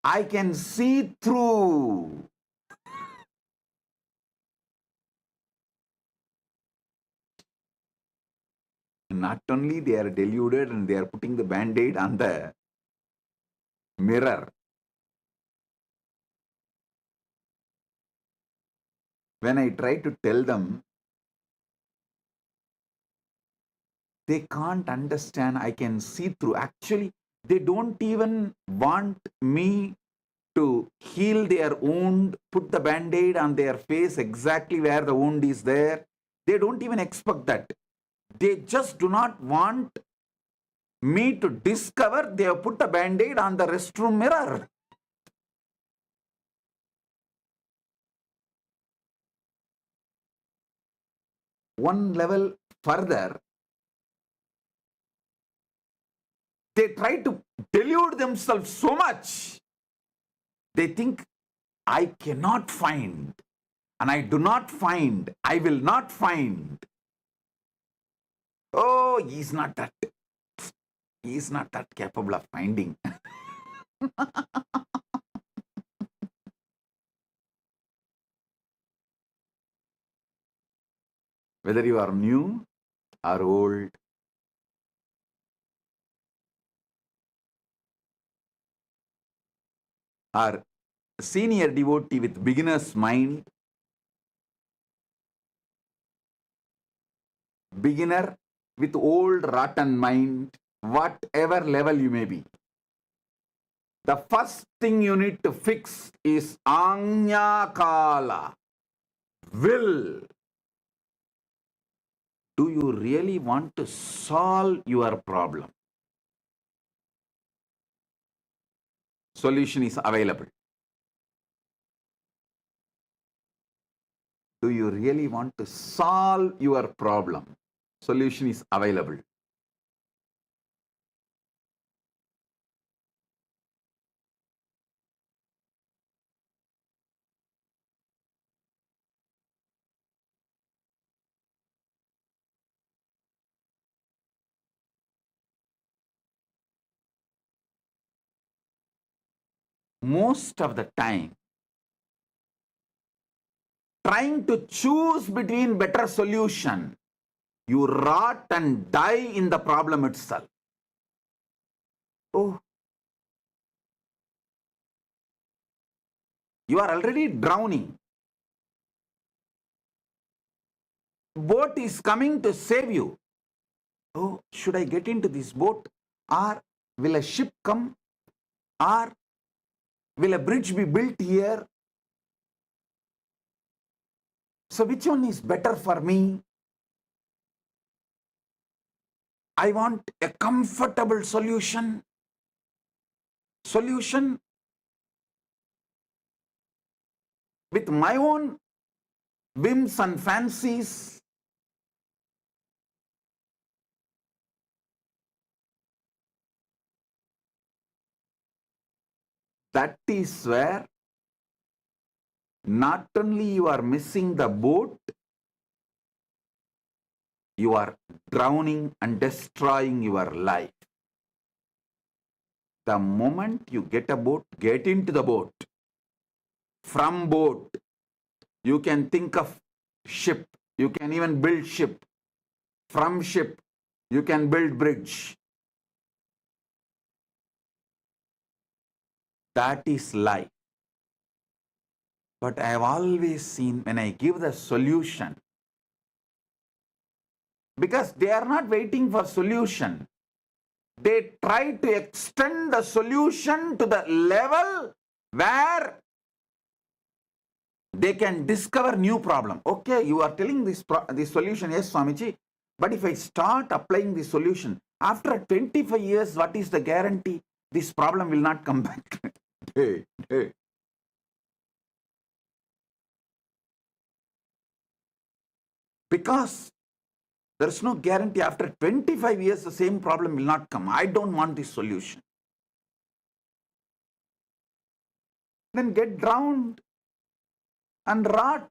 I can see through. Not only they are deluded and they are putting the band-aid on the mirror. When I try to tell them, they can't understand. I can see through. Actually, they don't even want me to heal their wound, put the band-aid on their face exactly where the wound is there. They don't even expect that. They just do not want me to discover they have put a band-aid on the restroom mirror. One level further, they try to delude themselves so much. They think, I cannot find, and I do not find, I will not find. Oh, he is not that capable of finding. Whether you are new or old, or senior devotee with beginner's mind, beginner with old rotten mind, whatever level you may be, The first thing you need to fix is Anya Kala, will. Do you really want to solve your problem? Solution is available. Do you really want to solve your problem? Solution is available. Most of the time, trying to choose between better solution, you rot and die in the problem itself. Oh, you are already drowning. Boat is coming to save you. Oh, should I get into this boat? Or will a ship come? Or will a bridge be built here? So which one is better for me? I want a comfortable solution. Solution with my own whims and fancies. That is where not only you are missing the boat, you are drowning and destroying your life. The moment you get a boat, get into the boat. From boat, you can think of ship. You can even build ship. From ship, you can build bridge. That is life. But I have always seen when I give the solution, because they are not waiting for solution, they try to extend the solution to the level where they can discover new problem. Okay, you are telling this solution, yes, Swamiji, but if I start applying the solution, after 25 years, what is the guarantee this problem will not come back? Hey. Because there is no guarantee after 25 years the same problem will not come. I don't want this solution. Then get drowned and rot.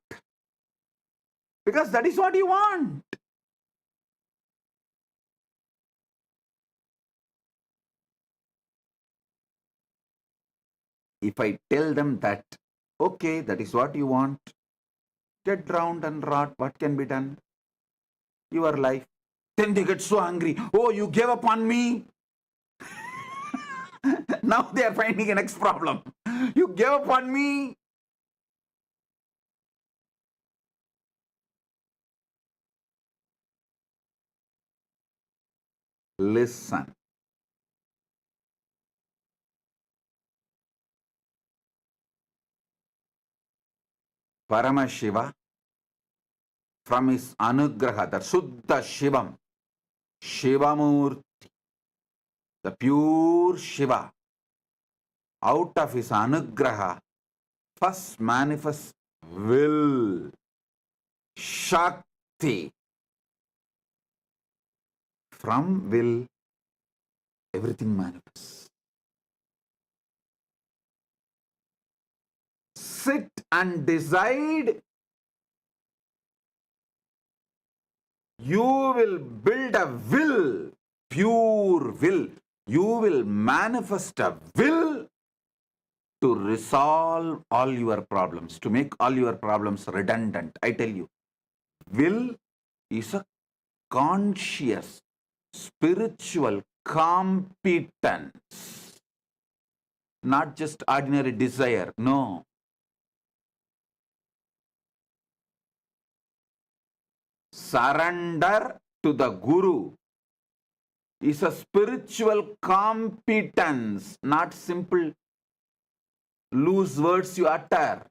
Because that is what you want. If I tell them that, okay, that is what you want, get drowned and rot, what can be done? Your life. Then they get so angry. Oh, you gave up on me. Now they are finding a next problem. You gave up on me. Listen. Paramashiva, from his anugraha, the Suddha Shivam, Shivamurti, the pure Shiva, out of his anugraha, first manifests will, Shakti. From will, everything manifests. Sit and decide. You will build a will, pure will. You will manifest a will to resolve all your problems, to make all your problems redundant. I tell you, will is a conscious, spiritual competence, not just ordinary desire. No. Surrender to the Guru is a spiritual competence, not simple loose words you utter.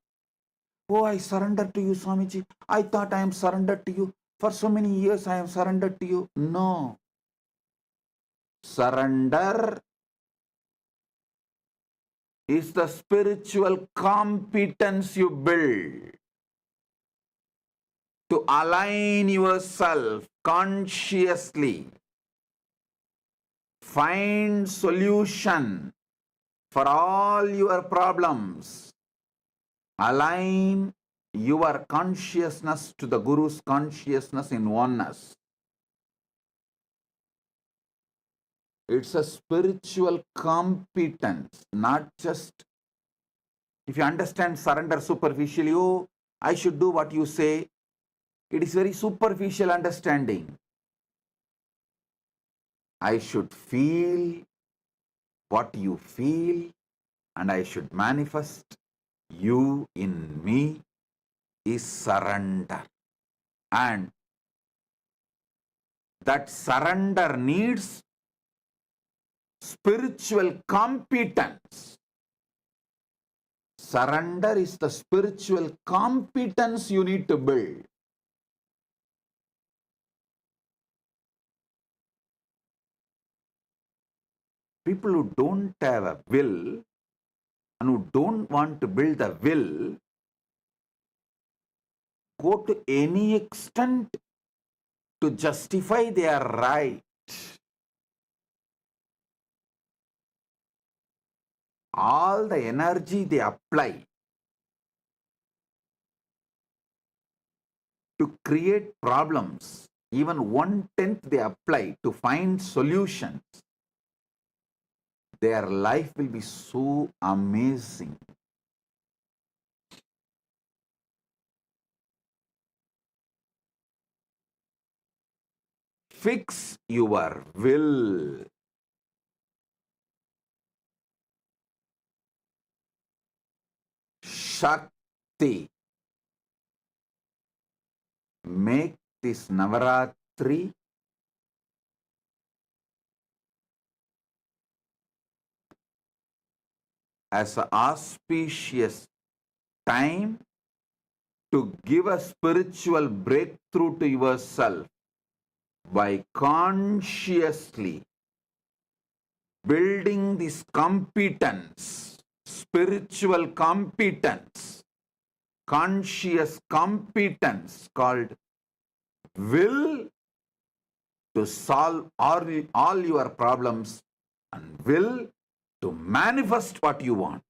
Oh, I surrender to you, Swamiji. I thought I am surrendered to you. For so many years I am surrendered to you. No. Surrender is the spiritual competence you build to align yourself consciously. Find solution for all your problems. Align your consciousness to the Guru's consciousness in oneness. It's a spiritual competence, not just if you understand surrender superficially, oh, I should do what you say. It is very superficial understanding. I should feel what you feel and I should manifest you in me is surrender. And that surrender needs spiritual competence. Surrender is the spiritual competence you need to build. People who don't have a will and who don't want to build the will go to any extent to justify their right. All the energy they apply to create problems, even 1/10 they apply to find solutions, their life will be so amazing. Fix your will. Shakti. Make this Navaratri as an auspicious time to give a spiritual breakthrough to yourself by consciously building this competence, spiritual competence, conscious competence called will to solve all your problems and will to manifest what you want.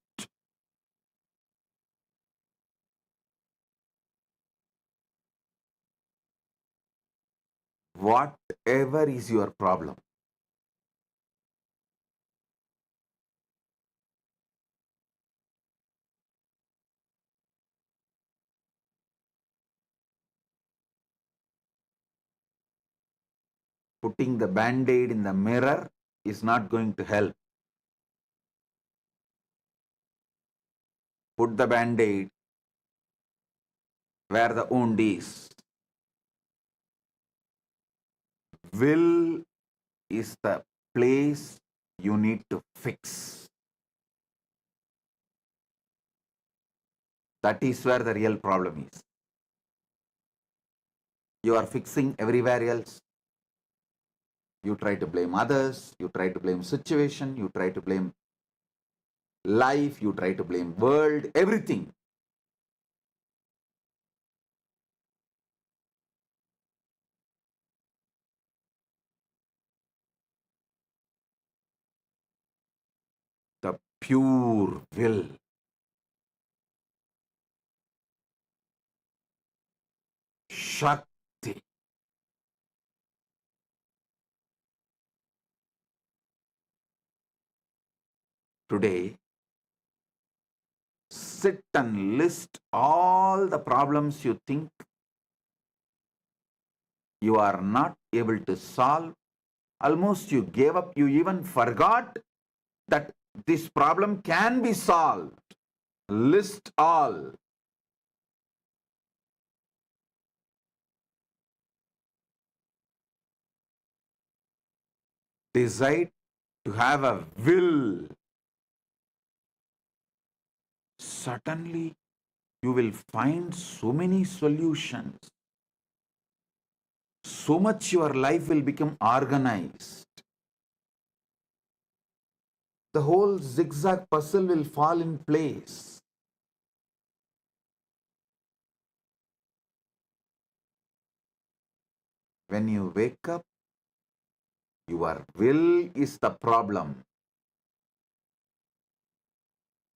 Whatever is your problem, putting the band-aid in the mirror is not going to help. Put the band-aid where the wound is. Will is the place you need to fix. That is where the real problem is. You are fixing everywhere else. You try to blame others, you try to blame situation, you try to blame life, you try to blame world, everything. The pure will. Shakti. Today, sit and list all the problems you think you are not able to solve. Almost you gave up, you even forgot that this problem can be solved. List all. Decide to have a will suddenly you will find so many solutions. So much your life will become organized. The whole zigzag puzzle will fall in place. When you wake up, your will is the problem.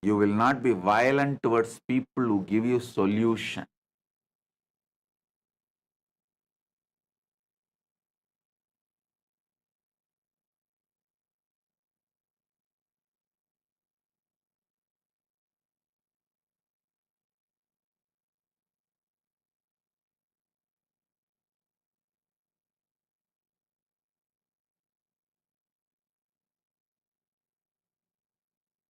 You will not be violent towards people who give you solution.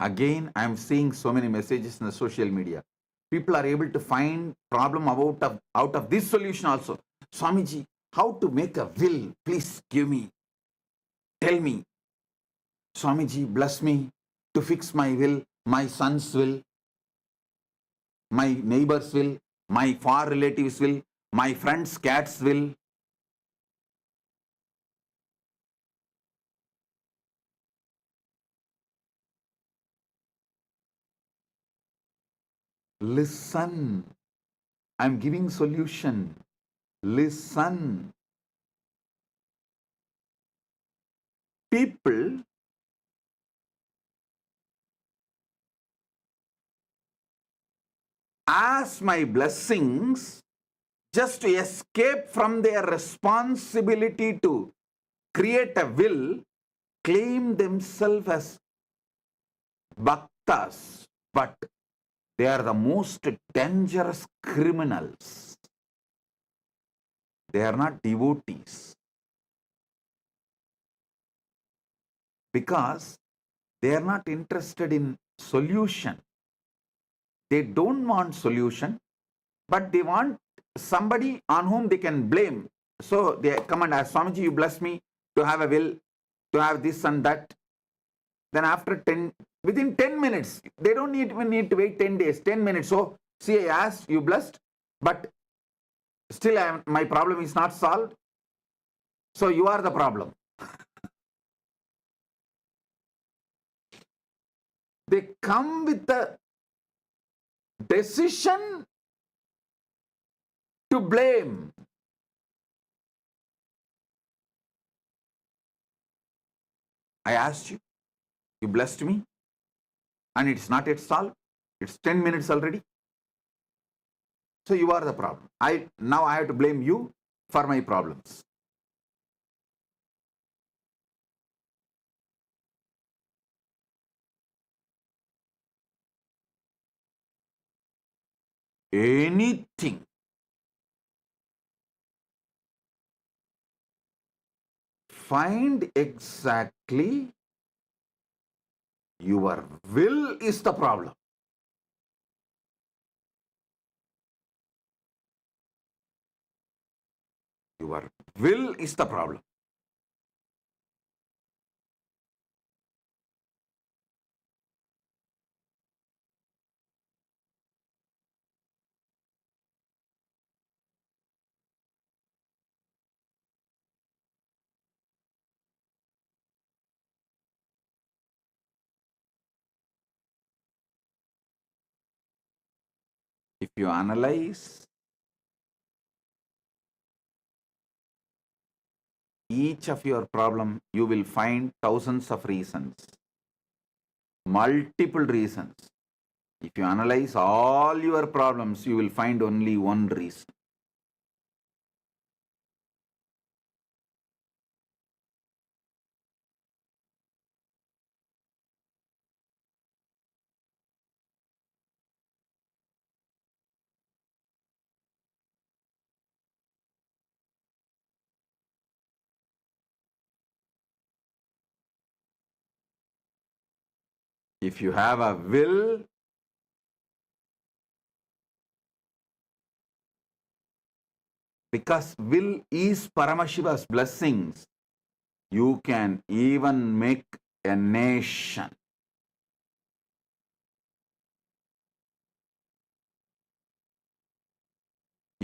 Again, I am seeing so many messages in the social media. People are able to find problem out of this solution also. Swamiji, how to make a will? Please give me. Tell me. Swamiji, bless me to fix my will, my son's will, my neighbor's will, my far relatives' will, my friend's cat's will. Listen. I'm giving solution. Listen. People ask my blessings just to escape from their responsibility to create a will, claim themselves as bhaktas, but they are the most dangerous criminals. They are not devotees because they are not interested in solution. They don't want solution, but they want somebody on whom they can blame. So they come and ask, Swamiji, you bless me to have a will, to have this and that. Then within 10 minutes, they don't even need to wait 10 days, 10 minutes. So, see, I asked, you blessed, but still my problem is not solved. So you are the problem. They come with the decision to blame. I asked you, you blessed me, and it's not yet solved. It's 10 minutes already. So you are the problem. Now I have to blame you for my problems. Anything. Find exactly your will is the problem. Your will is the problem. If you analyze each of your problem, you will find thousands of reasons, multiple reasons. If you analyze all your problems, you will find only one reason. If you have a will, because will is Paramashiva's blessings, you can even make a nation.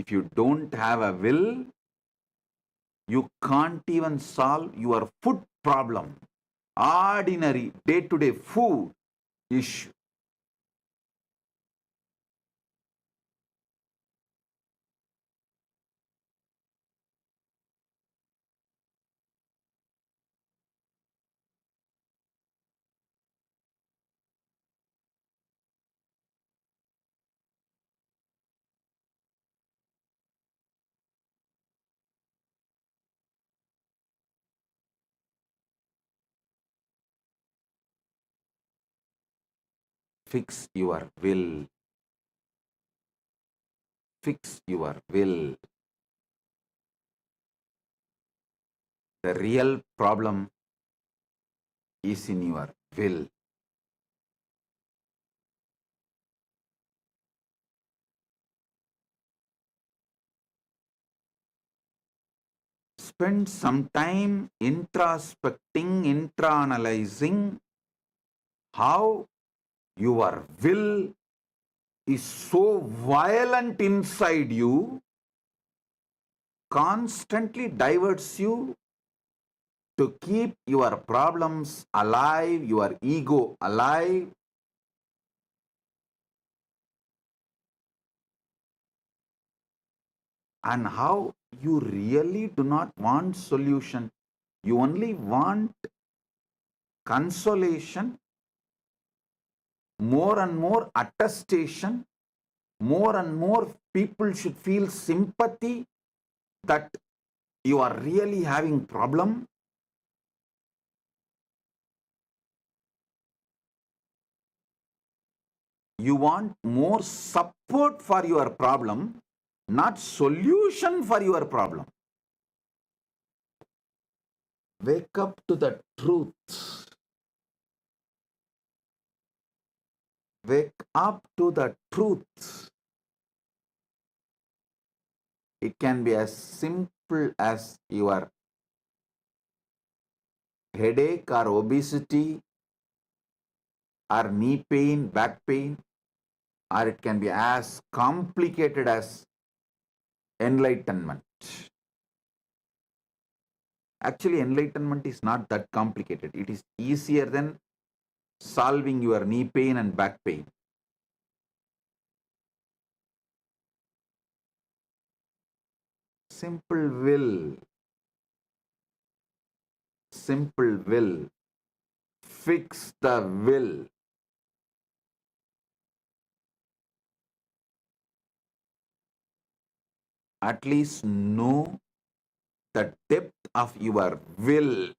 If you don't have a will, you can't even solve your food problem, ordinary day-to-day food issue. Fix your will. Fix your will. The real problem is in your will. Spend some time introspecting, intra-analyzing how your will is so violent inside you, constantly diverts you to keep your problems alive, your ego alive. And how you really do not want solution. You only want consolation, more and more attestation, more and more people should feel sympathy that you are really having problem. You want more support for your problem, not solution for your problem. Wake up to the truth. Wake up to the truth. It can be as simple as your headache or obesity or knee pain, back pain, or it can be as complicated as enlightenment. Actually, enlightenment is not that complicated. It is easier than solving your knee pain and back pain. Simple will. Simple will. Fix the will. At least know the depth of your will.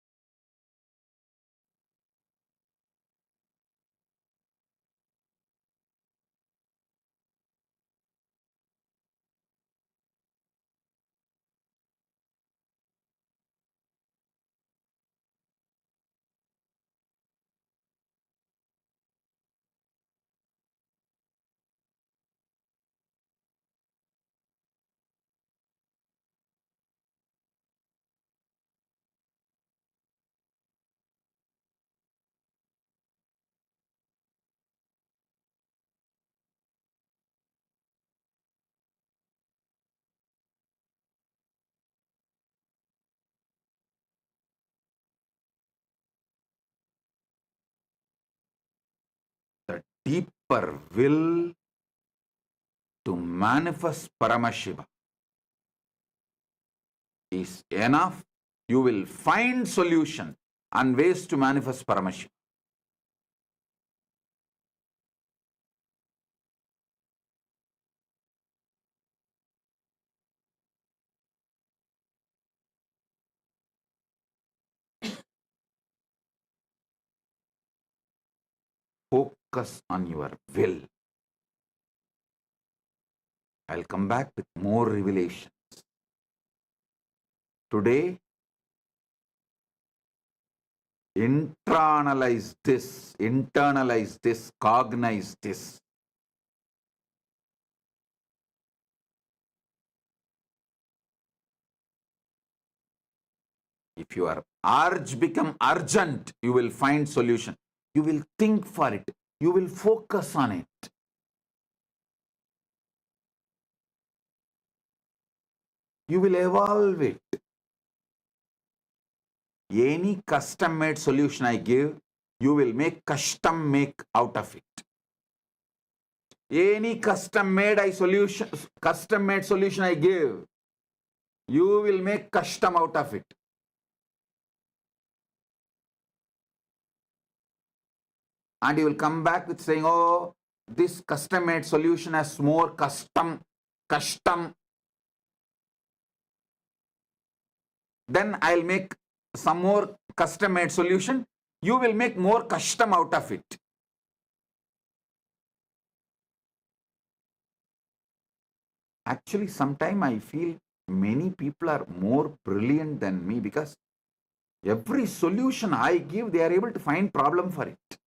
The deeper will to manifest Paramashiva is enough. You will find solution and ways to manifest Paramashiva. Focus on your will. I'll come back with more revelations. Today, internalize this, cognize this. If your urge become urgent, you will find solution. You will think for it. You will focus on it. You will evolve it. Any custom-made solution I give, you will make custom make out of it. Any custom-made solution I give, you will make custom out of it. And you will come back with saying, oh, this custom-made solution has more custom. Then I'll make some more custom-made solution. You will make more custom out of it. Actually, sometimes I feel many people are more brilliant than me because every solution I give, they are able to find problem for it.